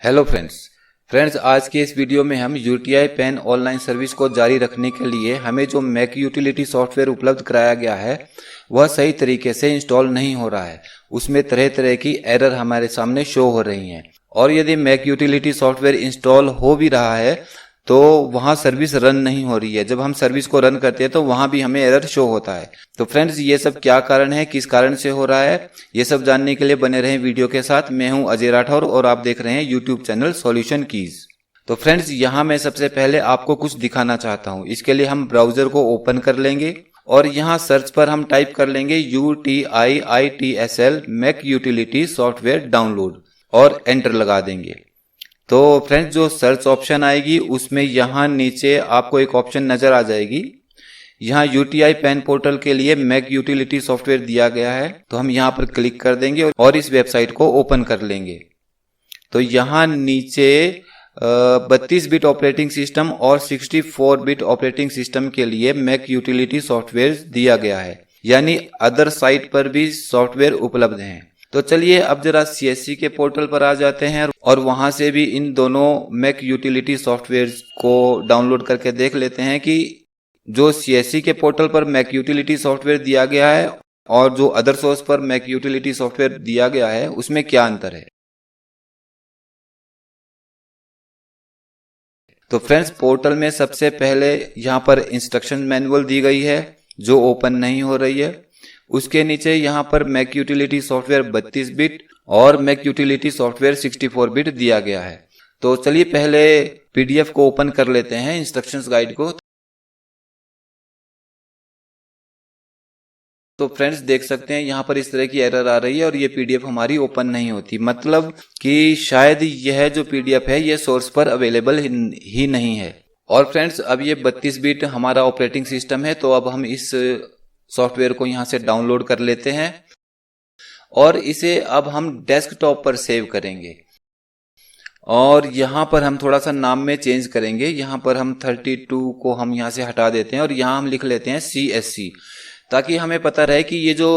Hello friends आज के इस वीडियो में हम यूटीआई पेन ऑनलाइन सर्विस को जारी रखने के लिए हमें जो मैक यूटिलिटी सॉफ्टवेयर उपलब्ध कराया गया है वह सही तरीके से इंस्टॉल नहीं हो रहा है। उसमें तरह तरह की एरर हमारे सामने शो हो रही हैं और यदि मैक यूटिलिटी सॉफ्टवेयर इंस्टॉल हो भी रहा है तो वहां सर्विस रन नहीं हो रही है। जब हम सर्विस को रन करते हैं तो वहां भी हमें एरर शो होता है। तो फ्रेंड्स ये सब क्या कारण है, किस कारण से हो रहा है, ये सब जानने के लिए बने रहें वीडियो के साथ। मैं हूं अजय राठौर और आप देख रहे हैं यूट्यूब चैनल सॉल्यूशन कीज। तो फ्रेंड्स यहाँ मैं सबसे पहले आपको कुछ दिखाना चाहता हूँ। इसके लिए हम ब्राउजर को ओपन कर लेंगे और यहाँ सर्च पर हम टाइप कर लेंगे UTIITSL Mac utility software download और एंटर लगा देंगे। तो फ्रेंड्स जो सर्च ऑप्शन आएगी उसमें यहाँ नीचे आपको एक ऑप्शन नजर आ जाएगी। यहाँ यूटीआई पेन पोर्टल के लिए मैक यूटिलिटी सॉफ्टवेयर दिया गया है, तो हम यहाँ पर क्लिक कर देंगे और इस वेबसाइट को ओपन कर लेंगे। तो यहाँ नीचे 32 बिट ऑपरेटिंग सिस्टम और 64 बिट ऑपरेटिंग सिस्टम के लिए मैक यूटिलिटी सॉफ्टवेयर दिया गया है, यानी अदर साइट पर भी सॉफ्टवेयर उपलब्ध हैं। तो चलिए अब जरा सीएससी के पोर्टल पर आ जाते हैं और वहां से भी इन दोनों मैक यूटिलिटी सॉफ्टवेयर को डाउनलोड करके देख लेते हैं कि जो सीएससी के पोर्टल पर मैक यूटिलिटी सॉफ्टवेयर दिया गया है और जो अदर सोर्स पर मैक यूटिलिटी सॉफ्टवेयर दिया गया है उसमें क्या अंतर है। तो फ्रेंड्स पोर्टल में सबसे पहले यहाँ पर इंस्ट्रक्शन मैनुअल दी गई है जो ओपन नहीं हो रही है। उसके नीचे यहाँ पर मैक यूटिलिटी सॉफ्टवेयर 32 बिट और मैक यूटिलिटी सॉफ्टवेयर 64 बिट दिया गया है। तो चलिए पहले पीडीएफ को ओपन कर लेते हैं, इंस्ट्रक्शंस गाइड को। तो फ्रेंड्स देख सकते हैं यहाँ पर इस तरह की एरर आ रही है और ये पीडीएफ हमारी ओपन नहीं होती, मतलब कि शायद यह जो पीडीएफ है ये सोर्स पर अवेलेबल ही नहीं है। और फ्रेंड्स अब ये 32 बिट हमारा ऑपरेटिंग सिस्टम है, तो अब हम इस सॉफ्टवेयर को यहां से डाउनलोड कर लेते हैं और इसे अब हम डेस्कटॉप पर सेव करेंगे। और यहां पर हम थोड़ा सा नाम में चेंज करेंगे। यहां पर हम 32 को हम यहां से हटा देते हैं और यहां हम लिख लेते हैं CSC, ताकि हमें पता रहे कि ये जो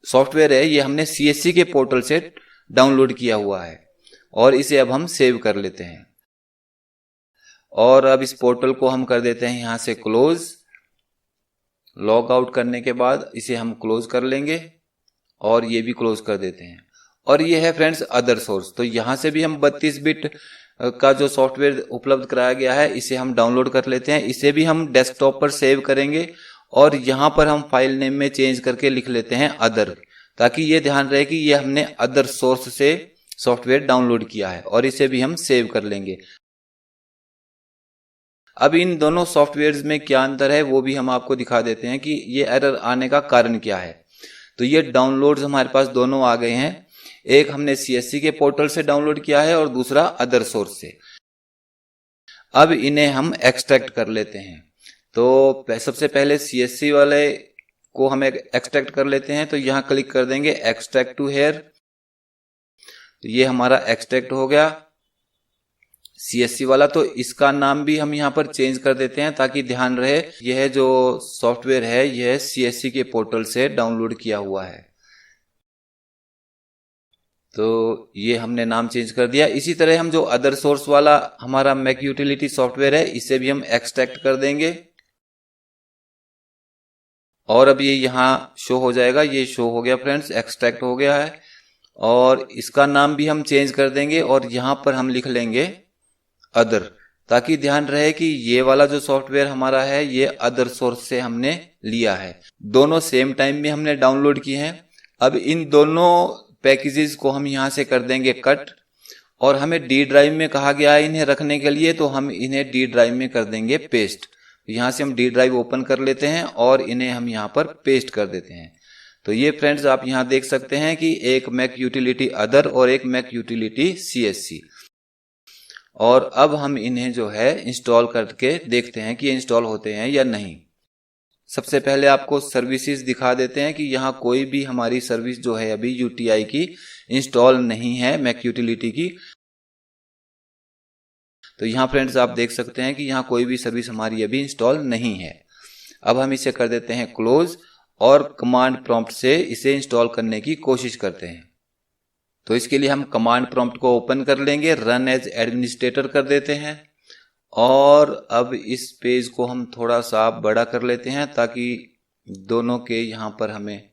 सॉफ्टवेयर है ये हमने CSC के पोर्टल से डाउनलोड किया हुआ है। और इसे अब हम सेव कर लेते हैं और अब इस पोर्टल को हम कर देते हैं यहां से क्लोज। लॉग आउट करने के बाद इसे हम क्लोज कर लेंगे और ये भी क्लोज कर देते हैं। और ये है फ्रेंड्स अदर सोर्स। तो यहां से भी हम 32 बिट का जो सॉफ्टवेयर उपलब्ध कराया गया है इसे हम डाउनलोड कर लेते हैं। इसे भी हम डेस्कटॉप पर सेव करेंगे और यहां पर हम फाइल नेम में चेंज करके लिख लेते हैं अदर, ताकि ये ध्यान रहे कि ये हमने अदर सोर्स से सॉफ्टवेयर डाउनलोड किया है। और इसे भी हम सेव कर लेंगे। अब इन दोनों सॉफ्टवेयर्स में क्या अंतर है वो भी हम आपको दिखा देते हैं कि ये एरर आने का कारण क्या है। तो ये डाउनलोड्स हमारे पास दोनों आ गए हैं, एक हमने सीएससी के पोर्टल से डाउनलोड किया है और दूसरा अदर सोर्स से। अब इन्हें हम एक्सट्रैक्ट कर लेते हैं। तो सबसे पहले सीएससी वाले को हम एक्सट्रैक्ट कर लेते हैं। तो यहां क्लिक कर देंगे एक्सट्रैक्ट टू हेयर। तो ये हमारा एक्सट्रैक्ट हो गया सीएससी वाला। तो इसका नाम भी हम यहाँ पर चेंज कर देते हैं ताकि ध्यान रहे यह जो सॉफ्टवेयर है यह सीएससी के पोर्टल से डाउनलोड किया हुआ है। तो ये हमने नाम चेंज कर दिया। इसी तरह हम जो अदर सोर्स वाला हमारा मैक यूटिलिटी सॉफ्टवेयर है इसे भी हम एक्सट्रैक्ट कर देंगे और अब ये यहाँ शो हो जाएगा। ये शो हो गया फ्रेंड्स, एक्सट्रैक्ट हो गया है। और इसका नाम भी हम चेंज कर देंगे और यहां पर हम लिख लेंगे अदर, ताकि ध्यान रहे कि ये वाला जो सॉफ्टवेयर हमारा है ये अदर सोर्स से हमने लिया है। दोनों सेम टाइम में हमने डाउनलोड किए हैं। अब इन दोनों पैकेजेस को हम यहां से कर देंगे कट और हमें डी ड्राइव में कहा गया है इन्हें रखने के लिए, तो हम इन्हें डी ड्राइव में कर देंगे पेस्ट। यहां से हम डी ड्राइव ओपन कर लेते हैं और इन्हें हम यहां पर पेस्ट कर देते हैं। तो ये फ्रेंड्स आप यहां देख सकते हैं कि एक मैक यूटिलिटी अदर और एक मैक यूटिलिटी सीएससी। और अब हम इन्हें जो है इंस्टॉल करके देखते हैं कि ये इंस्टॉल होते हैं या नहीं। सबसे पहले आपको सर्विसेज दिखा देते हैं कि यहाँ कोई भी हमारी सर्विस जो है अभी यूटीआई की इंस्टॉल नहीं है मैक यूटिलिटी की। तो यहाँ फ्रेंड्स आप देख सकते हैं कि यहाँ कोई भी सर्विस हमारी अभी इंस्टॉल नहीं है। अब हम इसे कर देते हैं क्लोज और कमांड प्रॉम्प्ट से इसे इंस्टॉल करने की कोशिश करते हैं। तो इसके लिए हम कमांड प्रॉम्प्ट को ओपन कर लेंगे, रन एज एडमिनिस्ट्रेटर कर देते हैं और अब इस पेज को हम थोड़ा सा बड़ा कर लेते हैं ताकि दोनों के यहाँ पर हमें।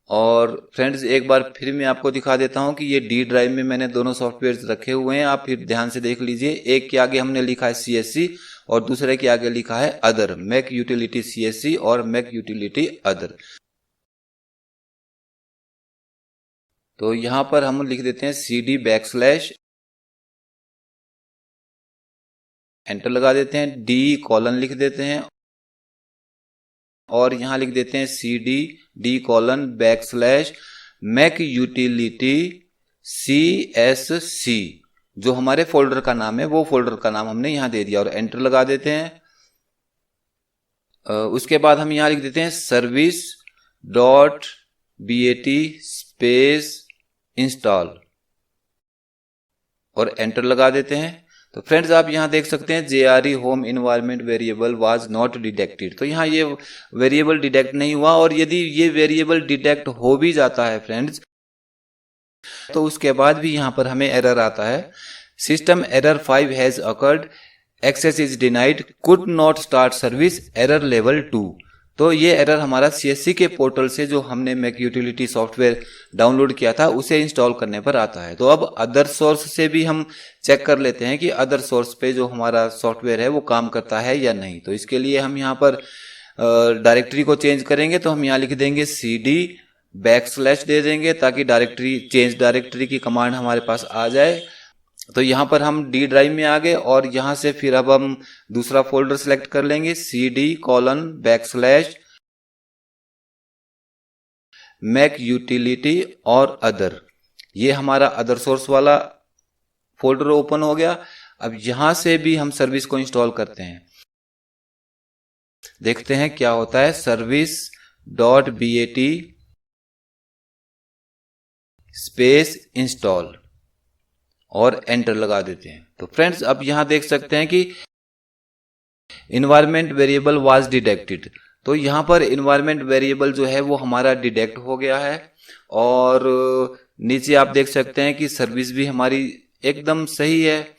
और फ्रेंड्स एक बार फिर मैं आपको दिखा देता हूं कि ये डी ड्राइव में मैंने दोनों सॉफ्टवेयर रखे हुए हैं, आप फिर ध्यान से देख लीजिए। एक के आगे हमने लिखा है CSC और दूसरे के आगे लिखा है अदर, मैक यूटिलिटी CSC और मैक यूटिलिटी अदर। तो यहां पर हम लिख देते हैं CD/, एंटर लगा देते हैं, D: लिख देते हैं और यहां लिख देते हैं CD:// मैक यूटिलिटी CSC, जो हमारे फोल्डर का नाम है वो फोल्डर का नाम हमने यहां दे दिया और एंटर लगा देते हैं। उसके बाद हम यहां लिख देते हैं service.bat install और एंटर लगा देते हैं। तो फ्रेंड्स आप यहां देख सकते हैं JRE home environment variable was not detected, तो यहां ये वेरिएबल डिटेक्ट नहीं हुआ। और यदि ये वेरिएबल डिटेक्ट हो भी जाता है फ्रेंड्स, तो उसके बाद भी यहां पर हमें एरर आता है, system error 5 has occurred, access is denied, could not start service, error level 2। तो ये एरर हमारा CSC के पोर्टल से जो हमने मैक यूटिलिटी सॉफ्टवेयर डाउनलोड किया था उसे इंस्टॉल करने पर आता है। तो अब अदर सोर्स से भी हम चेक कर लेते हैं कि अदर सोर्स पे जो हमारा सॉफ्टवेयर है वो काम करता है या नहीं। तो इसके लिए हम यहाँ पर डायरेक्टरी को चेंज करेंगे, तो हम यहाँ लिख देंगे CD/ दे देंगे ताकि चेंज डायरेक्टरी की कमांड हमारे पास आ जाए। तो यहां पर हम D ड्राइव में आ गए और यहां से फिर अब हम दूसरा फोल्डर सेलेक्ट कर लेंगे, CD:/ मैक यूटिलिटी और अदर। ये हमारा अदर सोर्स वाला फोल्डर ओपन हो गया। अब यहां से भी हम सर्विस को इंस्टॉल करते हैं, देखते हैं क्या होता है। service.bat install और एंटर लगा देते हैं। तो फ्रेंड्स अब यहां देख सकते हैं कि इन्वायरमेंट वेरिएबल वाज डिटेक्टेड, तो यहां पर इन्वायरमेंट वेरिएबल जो है वो हमारा डिटेक्ट हो गया है। और नीचे आप देख सकते हैं कि सर्विस भी हमारी एकदम सही है,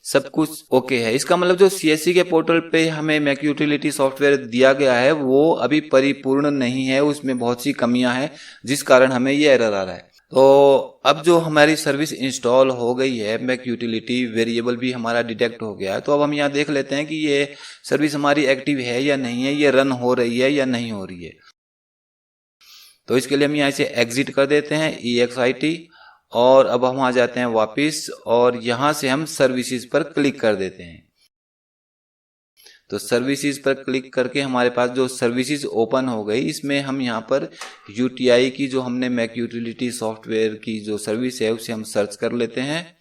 सब कुछ ओके है। इसका मतलब जो CSC के पोर्टल पे हमें मैक यूटिलिटी सॉफ्टवेयर दिया गया है वो अभी परिपूर्ण नहीं है, उसमें बहुत सी कमियां हैं जिस कारण हमें ये एरर आ रहा है। तो अब जो हमारी सर्विस इंस्टॉल हो गई है, मैक यूटिलिटी वेरिएबल भी हमारा डिटेक्ट हो गया है, तो अब हम यहाँ देख लेते हैं कि ये सर्विस हमारी एक्टिव है या नहीं है, ये रन हो रही है या नहीं हो रही है। तो इसके लिए हम यहाँ से एग्जिट कर देते हैं, EXIT, और अब हम आ जाते हैं वापस और यहां से हम सर्विसेज पर क्लिक कर देते हैं। तो सर्विसेज पर क्लिक करके हमारे पास जो सर्विसेज ओपन हो गई, इसमें हम यहाँ पर UTI की जो हमने मैक यूटिलिटी सॉफ्टवेयर की जो सर्विस है उसे हम सर्च कर लेते हैं।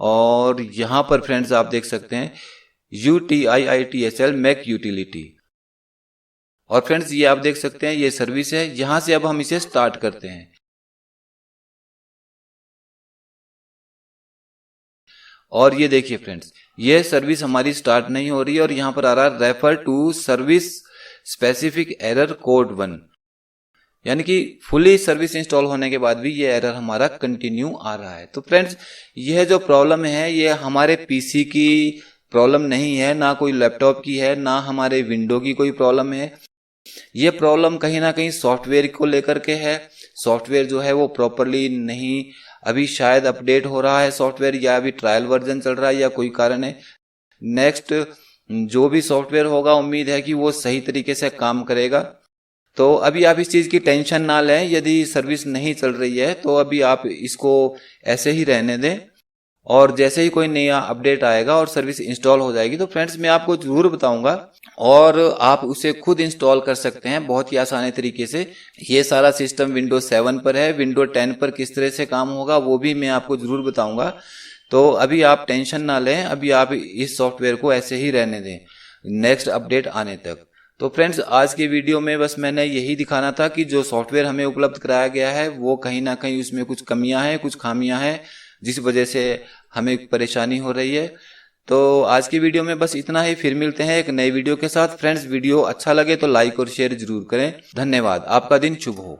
और यहां पर फ्रेंड्स आप देख सकते हैं UTIITSL मैक यूटिलिटी, और फ्रेंड्स ये आप देख सकते हैं ये सर्विस है। यहां से अब हम इसे स्टार्ट करते हैं और ये देखिए फ्रेंड्स ये सर्विस हमारी स्टार्ट नहीं हो रही है और यहां पर आ रहा है refer to service specific error code 1, यानी कि फुली सर्विस इंस्टॉल होने के बाद भी ये एरर हमारा कंटिन्यू आ रहा है। तो फ्रेंड्स यह जो प्रॉब्लम है ये हमारे पीसी की प्रॉब्लम नहीं है, ना कोई लैपटॉप की है, ना हमारे विंडो की कोई प्रॉब्लम है। ये प्रॉब्लम कहीं ना कहीं सॉफ्टवेयर को लेकर के है। सॉफ्टवेयर जो है वो प्रॉपरली नहीं, अभी शायद अपडेट हो रहा है सॉफ्टवेयर, या अभी ट्रायल वर्जन चल रहा है, या कोई कारण है। नेक्स्ट जो भी सॉफ्टवेयर होगा उम्मीद है कि वो सही तरीके से काम करेगा। तो अभी आप इस चीज की टेंशन ना लें, यदि सर्विस नहीं चल रही है तो अभी आप इसको ऐसे ही रहने दें और जैसे ही कोई नया अपडेट आएगा और सर्विस इंस्टॉल हो जाएगी तो फ्रेंड्स मैं आपको जरूर बताऊंगा और आप उसे खुद इंस्टॉल कर सकते हैं बहुत ही आसानी तरीके से। ये सारा सिस्टम विंडोज 7 पर है, विंडोज 10 पर किस तरह से काम होगा वो भी मैं आपको जरूर बताऊंगा। तो अभी आप टेंशन ना लें, अभी आप इस सॉफ्टवेयर को ऐसे ही रहने दें नेक्स्ट अपडेट आने तक। तो फ्रेंड्स आज के वीडियो में बस मैंने यही दिखाना था कि जो सॉफ्टवेयर हमें उपलब्ध कराया गया है वो कहीं ना कहीं उसमें कुछ कमियां हैं, कुछ खामियां हैं, जिस वजह से हमें परेशानी हो रही है। तो आज की वीडियो में बस इतना ही, फिर मिलते हैं एक नई वीडियो के साथ। फ्रेंड्स, वीडियो अच्छा लगे तो लाइक और शेयर जरूर करें। धन्यवाद। आपका दिन शुभ हो।